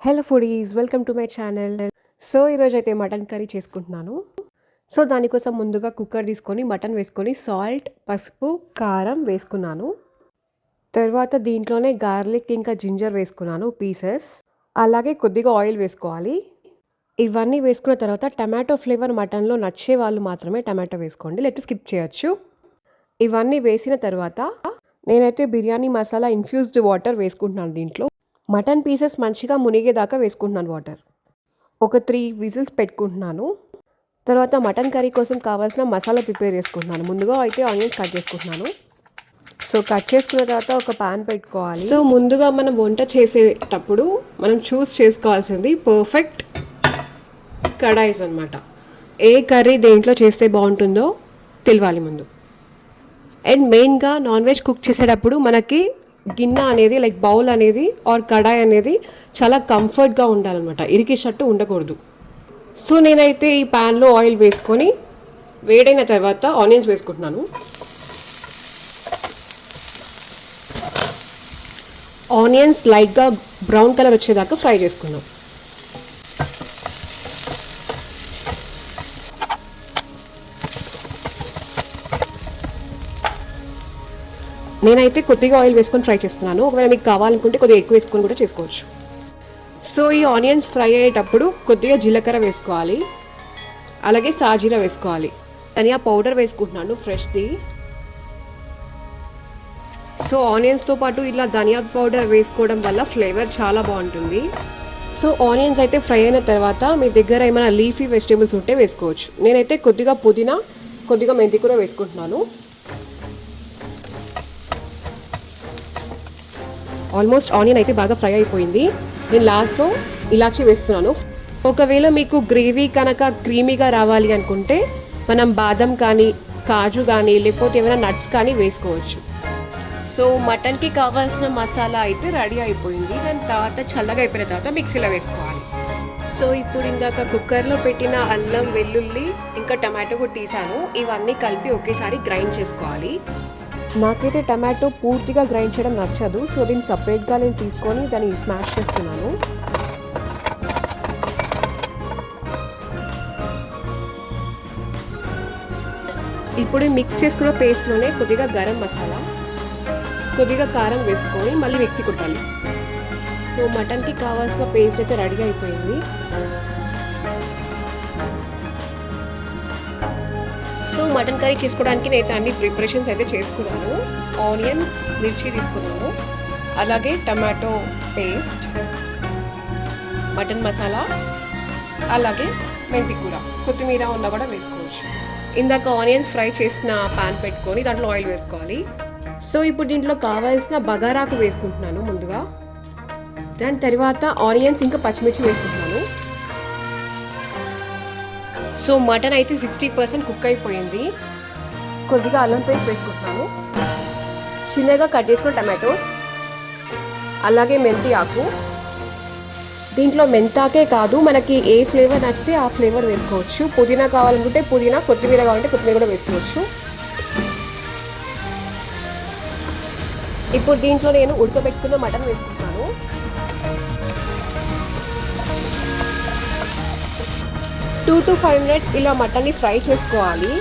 Hello foodies, welcome to my channel. So ఈరోజు అయితే mutton curry చేసుకుంటున్నాను. సో దానికోసం ముందుగా కుక్కర్ తీసుకొని మటన్ వేసుకొని సాల్ట్, పసుపు, కారం వేసుకున్నాను. తర్వాత దీంట్లోనే గార్లిక్ ఇంకా జింజర్ వేసుకున్నాను పీసెస్. అలాగే కొద్దిగా ఆయిల్ వేసుకోవాలి. ఇవన్నీ వేసుకున్న తర్వాత టమాటో ఫ్లేవర్ మటన్లో నచ్చే వాళ్ళు మాత్రమే టమాటో వేసుకోండి, లేకపోతే స్కిప్ చేయొచ్చు. ఇవన్నీ వేసిన తర్వాత నేనైతే బిర్యానీ మసాలా ఇన్ఫ్యూజ్డ్ వాటర్ వేసుకుంటున్నాను. దీంట్లో మటన్ పీసెస్ మంచిగా మునిగేదాకా వేసుకుంటున్నాను వాటర్. ఒక 3 విజిల్స్ పెట్టుకుంటున్నాను. తర్వాత మటన్ కర్రీ కోసం కావాల్సిన మసాలా ప్రిపేర్ చేసుకుంటున్నాను. ముందుగా అయితే ఆనియన్స్ కట్ చేసుకుంటున్నాను. సో కట్ చేసుకున్న తర్వాత ఒక పాన్ పెట్టుకోవాలి. సో ముందుగా మనం వంట చేసేటప్పుడు మనం చూస్ చేసుకోవాల్సింది పర్ఫెక్ట్ కడాయిస్ అనమాట. ఏ కర్రీ దేంట్లో చేస్తే బాగుంటుందో తెలియాలి ముందు. అండ్ మెయిన్గా నాన్ వెజ్ కుక్ చేసేటప్పుడు మనకి గిన్నె అనేది లైక్ బౌల్ అనేది ఆర్ కడాయి అనేది చాలా కంఫర్ట్గా ఉండాలన్నమాట, ఇరికినట్టు ఉండకూడదు. సో నేనైతే ఈ ప్యాన్లో ఆయిల్ వేసుకొని వేడైన తర్వాత ఆనియన్స్ వేసుకుంటున్నాను. ఆనియన్స్ లైట్గా బ్రౌన్ కలర్ వచ్చేదాకా ఫ్రై చేసుకుందాం. నేనైతే కొద్దిగా ఆయిల్ వేసుకొని ఫ్రై చేస్తున్నాను. ఒకవేళ మీకు కావాలనుకుంటే కొద్దిగా ఎక్కువ వేసుకొని కూడా చేసుకోవచ్చు. సో ఈ ఆనియన్స్ ఫ్రై అయ్యేటప్పుడు కొద్దిగా జీలకర్ర వేసుకోవాలి, అలాగే సాజీరా వేసుకోవాలి. ధనియా పౌడర్ వేసుకుంటున్నాను ఫ్రెష్ది. సో ఆనియన్స్తో పాటు ఇలా ధనియా పౌడర్ వేసుకోవడం వల్ల ఫ్లేవర్ చాలా బాగుంటుంది. సో ఆనియన్స్ అయితే ఫ్రై అయిన తర్వాత మీ దగ్గర ఏమైనా లీఫీ వెజిటేబుల్స్ ఉంటే వేసుకోవచ్చు. నేనైతే కొద్దిగా పుదీనా, కొద్దిగా మెంతి కూర వేసుకుంటున్నాను. ఆల్మోస్ట్ ఆనియన్ అయితే బాగా ఫ్రై అయిపోయింది. నేను లాస్ట్లో ఇలాచీ వేస్తున్నాను. ఒకవేళ మీకు గ్రేవీ కనుక క్రీమీగా రావాలి అనుకుంటే మనం బాదం కానీ, కాజు కానీ, లేకపోతే ఏమైనా నట్స్ కానీ వేసుకోవచ్చు. సో మటన్కి కావాల్సిన మసాలా అయితే రెడీ అయిపోయింది. దాని తర్వాత చల్లగా అయిపోయిన తర్వాత మిక్సీలో వేసుకోవాలి. సో ఇప్పుడు ఇందాక కుక్కర్లో పెట్టిన అల్లం, వెల్లుల్లి ఇంకా టమాటో కూడా తీసాను. ఇవన్నీ కలిపి ఒకేసారి గ్రైండ్ చేసుకోవాలి. నాకైతే టమాటో పూర్తిగా గ్రైండ్ చేయడం నచ్చదు. సో దీన్ని సపరేట్గా నేను తీసుకొని దాన్ని స్మాష్ చేస్తున్నాను. ఇప్పుడు మిక్స్ చేసుకున్న పేస్ట్లోనే కొద్దిగా గరం మసాలా, కొద్దిగా కారం వేసుకొని మళ్ళీ మిక్సీ కొట్టాలి. సో మటన్కి కావాల్సిన పేస్ట్ అయితే రెడీ అయిపోయింది. సో మటన్ కర్రీ చేసుకోవడానికి నేను అన్ని ప్రిపరేషన్స్ అయితే చేసుకున్నాను. ఆనియన్, మిర్చి తీసుకున్నాను, అలాగే టమాటో పేస్ట్, మటన్ మసాలా, అలాగే మెంతి కూర, కొత్తిమీర ఉన్నా కూడా వేసుకోవచ్చు. ఇందాక ఆనియన్స్ ఫ్రై చేసిన పాన్ పెట్టుకొని దాంట్లో ఆయిల్ వేసుకోవాలి. సో ఇప్పుడు దీంట్లో కావాల్సిన బగారాకు వేసుకుంటున్నాను ముందుగా. దాని తర్వాత ఆనియన్స్ ఇంకా పచ్చిమిర్చి వేసుకుంటున్నాను. సో మటన్ అయితే 60% కుక్ అయిపోయింది. కొద్దిగా అల్లం పేస్ట్ వేసుకుంటున్నాను, చిన్నగా కట్ చేసుకున్న టమాటోస్, అలాగే మెంతి ఆకు. దీంట్లో మెంతాకే కాదు, మనకి ఏ ఫ్లేవర్ నచ్చితే ఆ ఫ్లేవర్ వేసుకోవచ్చు. పుదీనా కావాలనుకుంటే పుదీనా, కొత్తిమీర కావాలంటే కొత్తిమీర కూడా వేసుకోవచ్చు. ఇప్పుడు దీంట్లో నేను ఉడకబెట్టుకున్న మటన్ వేసుకుంటున్నాను. 2 to 5 minutes ఇలా మటన్ని ఫ్రై చేసుకోవాలి.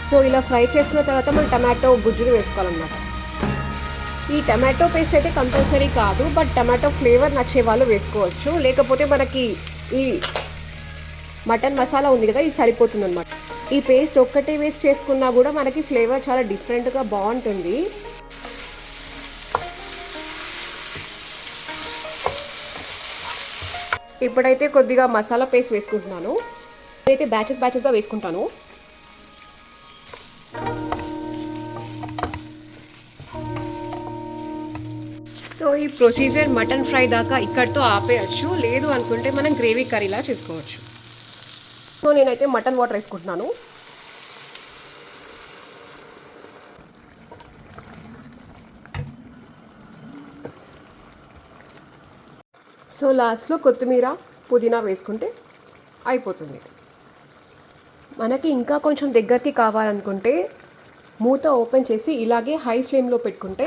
సో ఇలా ఫ్రై చేసుకున్న తర్వాత మనం టమాటో గుజ్జుని వేసుకోవాలన్నమాట. ఈ టమాటో పేస్ట్ అయితే కంపల్సరీ కాదు, బట్ టమాటో ఫ్లేవర్ నచ్చే వాళ్ళు వేసుకోవచ్చు. లేకపోతే మనకి ఈ మటన్ మసాలా ఉంది కదా, ఇది సరిపోతుంది అనమాట. ఈ పేస్ట్ ఒక్కటే వేస్ట్ చేసుకున్నా కూడా మనకి ఫ్లేవర్ చాలా డిఫరెంట్గా బాగుంటుంది. ఇప్పుడైతే కొద్దిగా మసాలా పేస్ట్ వేసుకుంటున్నాను. నేనైతే బ్యాచెస్గా వేసుకుంటాను. సో ఈ ప్రొసీజర్ మటన్ ఫ్రై దాకా ఇక్కడితో ఆపేయచ్చు. లేదు అనుకుంటే మనం గ్రేవీ కర్రీలా చేసుకోవచ్చు. సో నేనైతే మటన్ వాటర్ వేసుకుంటున్నాను. సో లాస్ట్లో కొత్తిమీర, పుదీనా వేసుకుంటే అయిపోతుంది. మనకి ఇంకా కొంచెం దగ్గరికి కావాలనుకుంటే మూత ఓపెన్ చేసి ఇలాగే హై ఫ్లేమ్లో పెట్టుకుంటే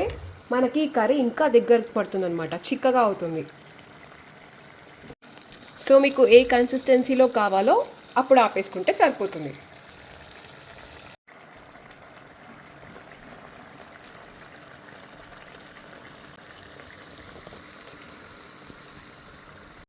మనకి కర్రీ ఇంకా దగ్గరికి పడుతుంది అనమాట, చిక్కగా అవుతుంది. సో మీకు ఏ కన్సిస్టెన్సీలో కావాలో అప్పుడు ఆపేసుకుంటే సరిపోతుంది.